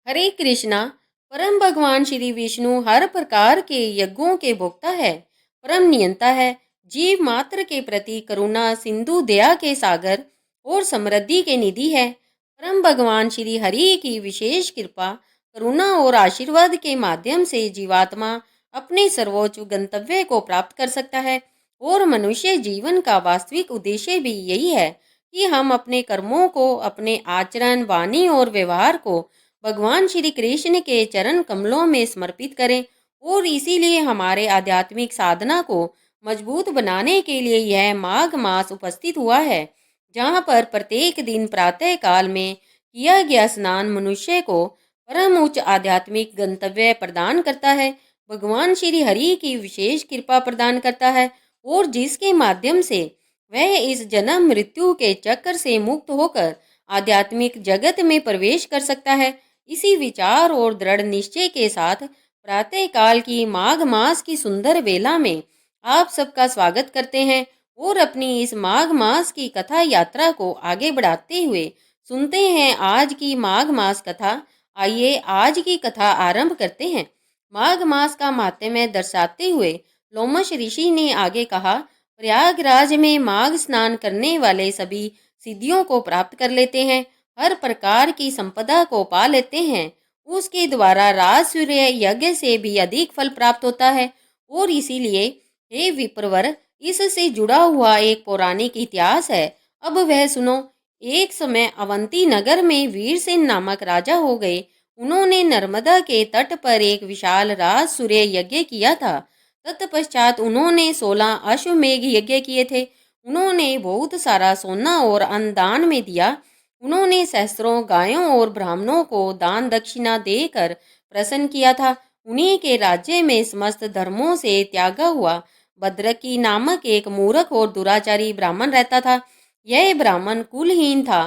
हरे कृष्णा। परम भगवान श्री विष्णु हर प्रकार के यज्ञों के भोक्ता है, परम नियंता है। जीव मात्र के प्रति करुणा सिंधु दया के सागर और समृद्धि के निधि है। परम भगवान श्री हरि की विशेष कृपा, करुणा और आशीर्वाद के माध्यम से जीवात्मा अपने सर्वोच्च गंतव्य को प्राप्त कर सकता है। और मनुष्य जीवन का वास्तविक उद्देश्य भी यही है कि हम अपने कर्मों को, अपने आचरण, वाणी और व्यवहार को भगवान श्री कृष्ण के चरण कमलों में समर्पित करें। और इसीलिए हमारे आध्यात्मिक साधना को मजबूत बनाने के लिए यह माघ मास उपस्थित हुआ है, जहाँ पर प्रत्येक दिन प्रातः काल में किया गया स्नान मनुष्य को परम उच्च आध्यात्मिक गंतव्य प्रदान करता है, भगवान श्री हरि की विशेष कृपा प्रदान करता है, और जिसके माध्यम से वह इस जन्म मृत्यु के चक्र से मुक्त होकर आध्यात्मिक जगत में प्रवेश कर सकता है। इसी विचार और दृढ़ निश्चय के साथ प्रातः काल की माघ मास की सुंदर वेला में आप सबका स्वागत करते हैं और अपनी इस माघ मास की कथा यात्रा को आगे बढ़ाते हुए सुनते हैं आज की माघ मास कथा। आइए आज की कथा आरंभ करते हैं। माघ मास का माहात्म्य दर्शाते हुए लोमश ऋषि ने आगे कहा, प्रयागराज में माघ स्नान करने वाले सभी सिद्धियों को प्राप्त कर लेते हैं, हर प्रकार की संपदा को पा लेते हैं। उसके द्वारा राज सूर्य यज्ञ से भी अधिक फल प्राप्त होता है। और इसीलिए हे विप्रवर, इससे जुड़ा हुआ एक पौराणिक इतिहास है, अब वह सुनो। एक समय अवंती नगर में वीरसेन नामक राजा हो गए। उन्होंने नर्मदा के तट पर एक विशाल राज सूर्य यज्ञ किया था। तत्पश्चात उन्होंने 16 अश्वमेघ यज्ञ किए थे। उन्होंने बहुत सारा सोना और अन्न दान में दिया। उन्होंने सहस्त्रों गायों और ब्राह्मणों को दान दक्षिणा देकर प्रसन्न किया था। उन्हीं के राज्य में समस्त धर्मों से त्यागा हुआ भद्रकी नामक एक मूर्ख और दुराचारी ब्राह्मण रहता था। यह ब्राह्मण कुलहीन था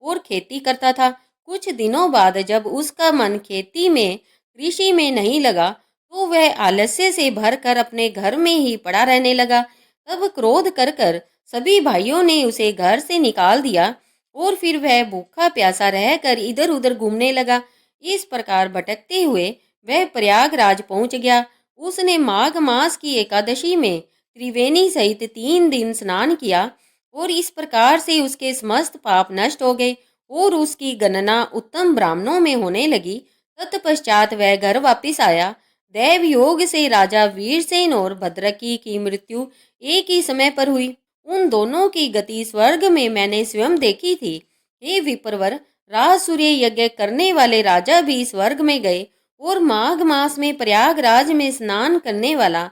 और खेती करता था। कुछ दिनों बाद जब उसका मन खेती में, कृषि में नहीं लगा, तो वह आलस्य से भरकर अपने घर में ही पड़ा रहने लगा। तब क्रोध कर सभी भाइयों ने उसे घर से निकाल दिया और फिर वह भूखा प्यासा रहकर इधर उधर घूमने लगा। इस प्रकार भटकते हुए वह प्रयागराज पहुंच गया। उसने माघ मास की एकादशी में त्रिवेणी सहित 3 दिन स्नान किया और इस प्रकार से उसके समस्त पाप नष्ट हो गए और उसकी गणना उत्तम ब्राह्मणों में होने लगी। तत्पश्चात वह घर वापिस आया। दैव योग से राजा वीरसेन और भद्रकी की मृत्यु एक ही समय पर हुई। उन दोनों की गति स्वर्ग में मैंने स्वयं देखी थी। हे विप्रवर, राज सूर्य यज्ञ करने वाले राजा भी स्वर्ग में गए और माघ मास में प्रयागराज में स्नान करने वाला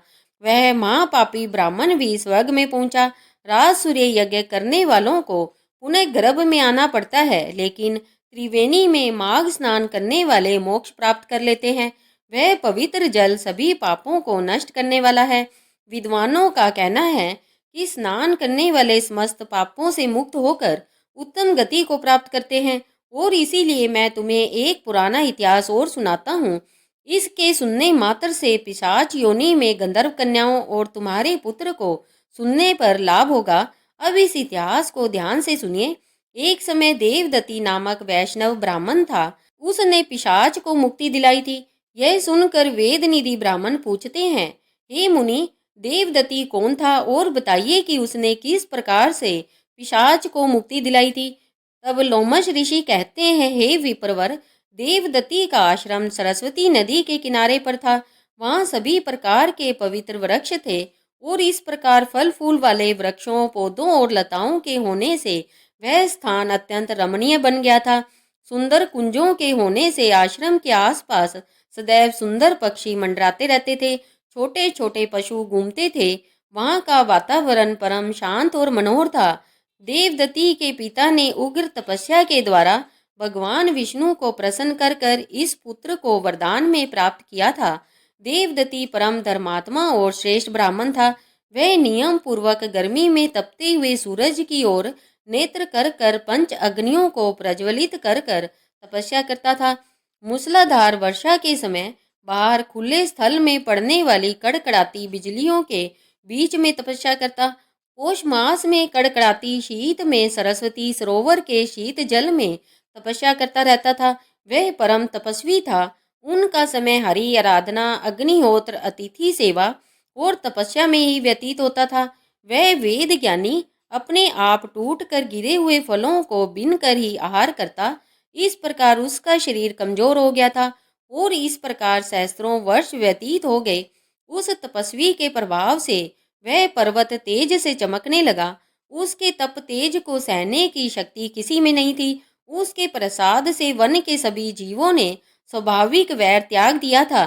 वह महापापी ब्राह्मण भी स्वर्ग में पहुंचा। राज सूर्य यज्ञ करने वालों को पुनः गर्भ में आना पड़ता है, लेकिन त्रिवेणी में माघ स्नान करने वाले मोक्ष प्राप्त कर लेते हैं। वह पवित्र जल सभी पापों को नष्ट करने वाला है। विद्वानों का कहना है कि स्नान करने वाले समस्त पापों से मुक्त होकर उत्तम गति को प्राप्त करते हैं। और इसीलिए मैं तुम्हें एक पुराना इतिहास और सुनाता हूँ। इसके सुनने मात्र से पिशाच योनि में गंधर्व कन्याओं और तुम्हारे पुत्र को सुनने पर लाभ होगा। अब इस इतिहास को ध्यान से सुनिए। एक समय देवदत्ती नामक वैष्णव ब्राह्मण था। उसने पिशाच को मुक्ति दिलाई थी। यह सुनकर वेद निधि ब्राह्मण पूछते हैं, हे मुनि, देवदत्ती कौन था और बताइए कि उसने किस प्रकार से पिशाच को मुक्ति दिलाई थी। तब लोमश ऋषि कहते हैं, हे विप्रवर, देवदत्ती का आश्रम सरस्वती नदी के किनारे पर था। वहाँ सभी प्रकार के पवित्र वृक्ष थे और इस प्रकार फल फूल वाले वृक्षों, पौधों और लताओं के होने से वह स्थान अत्यंत रमणीय बन गया था। सुंदर कुंजों के होने से आश्रम के आसपास सदैव सुंदर पक्षी मंडराते रहते थे। छोटे छोटे पशु घूमते थे। वहाँ का वातावरण परम शांत और मनोहर था। देवदत्ती के पिता ने उग्र तपस्या के द्वारा भगवान विष्णु को प्रसन्न कर कर इस पुत्र को वरदान में प्राप्त किया था। देवदत्ती परम धर्मात्मा और श्रेष्ठ ब्राह्मण था। वह नियम पूर्वक गर्मी में तपते हुए सूरज की ओर नेत्र कर कर पंच अग्नियों को प्रज्वलित कर कर तपस्या करता था। मूसलाधार वर्षा के समय बाहर खुले स्थल में पड़ने वाली कड़कड़ाती बिजलियों के बीच में तपस्या करता। पौष मास में कड़कड़ाती शीत में सरस्वती सरोवर के शीत जल में तपस्या करता रहता था। वह परम तपस्वी था। उनका समय हरि आराधना, अग्निहोत्र, अतिथि सेवा और तपस्या में ही व्यतीत होता था। वह वेद ज्ञानी अपने आप टूट कर गिरे हुए फलों को बिन कर ही आहार करता। इस प्रकार उसका शरीर कमजोर हो गया था और इस प्रकार सहस्त्रों वर्ष व्यतीत हो गए। उस तपस्वी के प्रभाव से वह पर्वत तेज से चमकने लगा। उसके तप तेज को सहने की शक्ति किसी में नहीं थी। उसके प्रसाद से वन के सभी जीवों ने स्वाभाविक वैर त्याग दिया था।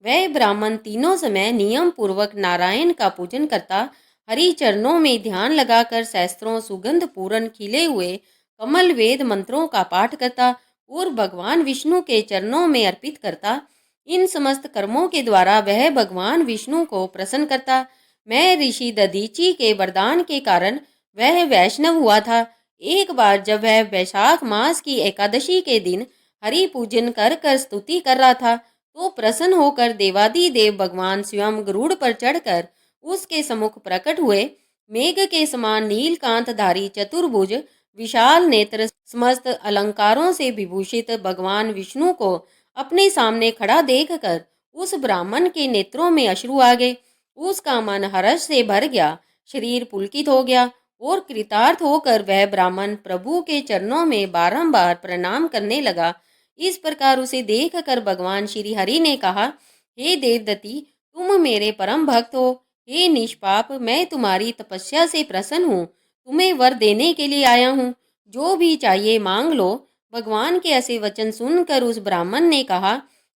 वह ब्राह्मण तीनों समय नियम पूर्वक नारायण का पूजन करता, हरि चरणों में ध्यान लगाकर सहस्त्रों सुगंध पूर्ण खिले हुए कमल वेद मंत्रों का पाठ करता और भगवान विष्णु के चरणों में अर्पित करता। इन समस्त कर्मों के द्वारा वह भगवान विष्णु को प्रसन्न करता। मैं ऋषि दधीची के वरदान के कारण वह वैष्णव हुआ था। एक बार जब वह वैशाख मास की एकादशी के दिन हरि पूजन कर कर स्तुति कर रहा था, तो प्रसन्न होकर देवादिदेव भगवान स्वयं गरुड़ पर चढ़कर उसके सम्मुख प्रकट हुए। मेघ के समान नीलकांतधारी चतुर्भुज विशाल नेत्र समस्त अलंकारों से विभूषित भगवान विष्णु को अपने सामने खड़ा देखकर उस ब्राह्मण के नेत्रों में अश्रु आ गए। उसका मन हर्ष से भर गया, शरीर पुलकित हो गया और कृतार्थ होकर वह ब्राह्मण प्रभु के चरणों में बारंबार प्रणाम करने लगा। इस प्रकार उसे देखकर भगवान श्री हरि ने कहा, हे देवदत्ती, तुम मेरे परम भक्त हो। हे निष्पाप, मैं तुम्हारी तपस्या से प्रसन्न हूँ। तुम्हें वर देने के लिए आया हूँ। जो भी चाहिए मांग लो। भगवान के ऐसे वचन सुनकर उस ब्राह्मण ने कहा,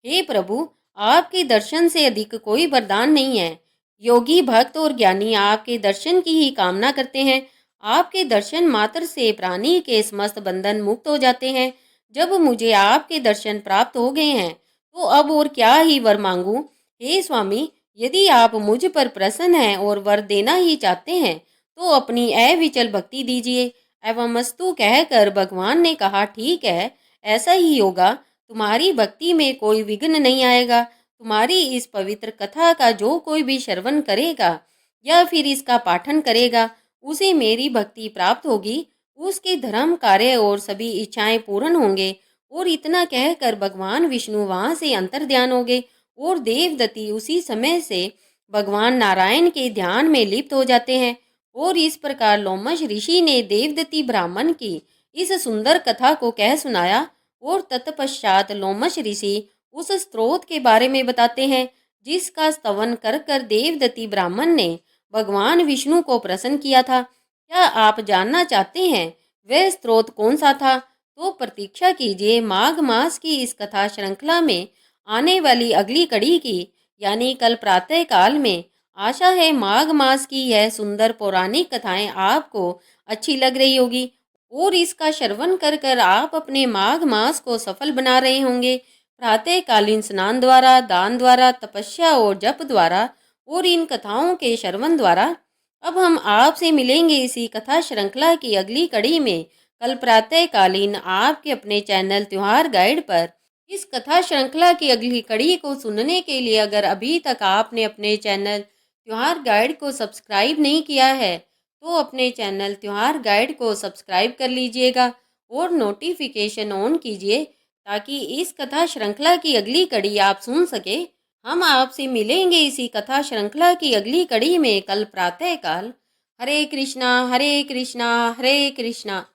हे प्रभु, आपके दर्शन से अधिक कोई वरदान नहीं है। योगी भक्त और ज्ञानी आपके दर्शन की ही कामना करते हैं। आपके दर्शन मात्र से प्राणी के समस्त बंधन मुक्त हो जाते हैं। जब मुझे आपके दर्शन प्राप्त हो गए हैं, तो अब और क्या ही वर मांगूं। हे स्वामी, यदि आप मुझ पर प्रसन्न हैं और वर देना ही चाहते हैं, तो अपनी अविचल भक्ति दीजिए। एवं मस्तु कहकर भगवान ने कहा, ठीक है, ऐसा ही होगा। तुम्हारी भक्ति में कोई विघ्न नहीं आएगा। तुम्हारी इस पवित्र कथा का जो कोई भी श्रवण करेगा या फिर इसका पाठन करेगा, उसे मेरी भक्ति प्राप्त होगी। उसके धर्म, कार्य और सभी इच्छाएं पूर्ण होंगे। और इतना कहकर भगवान विष्णु वहां से अंतर्ध्यान हो गए और देवदत्ती उसी समय से भगवान नारायण के ध्यान में लिप्त हो जाते हैं। और इस प्रकार लोमश ऋषि ने देवदत्ती ब्राह्मण की इस सुंदर कथा को कह सुनाया। और तत्पश्चात लोमश ऋषि उस स्त्रोत के बारे में बताते हैं जिसका स्तवन कर कर देवदत्ती ब्राह्मण ने भगवान विष्णु को प्रसन्न किया था। क्या आप जानना चाहते हैं वह स्त्रोत कौन सा था? तो प्रतीक्षा कीजिए माघ मास की इस कथा श्रृंखला में आने वाली अगली कड़ी की, यानी कल प्रातः काल में। आशा है माघ मास की यह सुंदर पौराणिक कथाएं आपको अच्छी लग रही होगी और इसका श्रवण कर कर आप अपने माघ मास को सफल बना रहे होंगे। प्रातःकालीन स्नान द्वारा, दान द्वारा, तपस्या और जप द्वारा और इन कथाओं के श्रवण द्वारा। अब हम आपसे मिलेंगे इसी कथा श्रृंखला की अगली कड़ी में कल प्रातःकालीन आपके अपने चैनल त्योहार गाइड पर। इस कथा श्रृंखला की अगली कड़ी को सुनने के लिए अगर अभी तक आपने अपने चैनल त्योहार गाइड को सब्सक्राइब नहीं किया है, तो अपने चैनल त्योहार गाइड को सब्सक्राइब कर लीजिएगा और नोटिफिकेशन ऑन कीजिए ताकि इस कथा श्रृंखला की अगली कड़ी आप सुन सके। हम आपसे मिलेंगे इसी कथा श्रृंखला की अगली कड़ी में कल प्रातःकाल। हरे कृष्णा हरे कृष्णा हरे कृष्णा